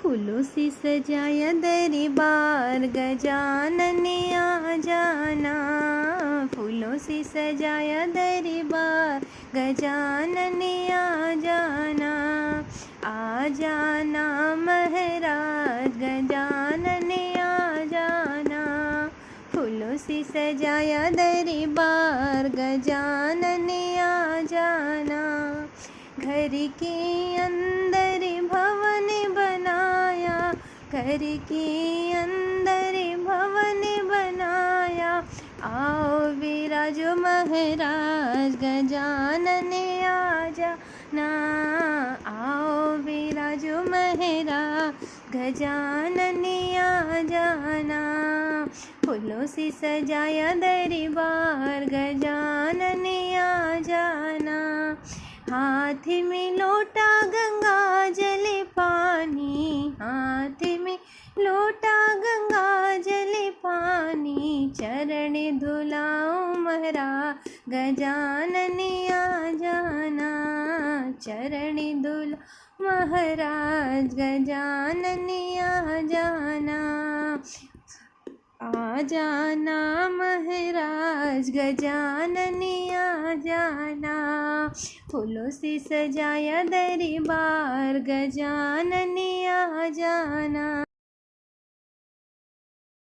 फूलों से सजाया दरबार गजानन आ जाना। फूलों से सजाया दरबार गजानन आ जाना। आ जाना महाराज गजानन आ जाना। फूलों से सजाया दरबार गजानन आ जाना। घर के अंदर भवन बनाया, घर के अंदर भवन बनाया। आओ विराजो महाराज गजानन आ जाना। आओ विराजो महाराज गजानन आ जाना। फूलों से सजाया दरबार गजानन आ जाना। हाथ में लोटा गंगा जल पानी, हाथ में लोटा गंगा जल पानी। चरण धुलाओ महाराज गजानन आ जाना। चरण धुलाओ महाराज गजानन आ जाना। आ जाना महाराज गजानन आ जाना। फूलों से सजाया दरबार गजानन आ जाना।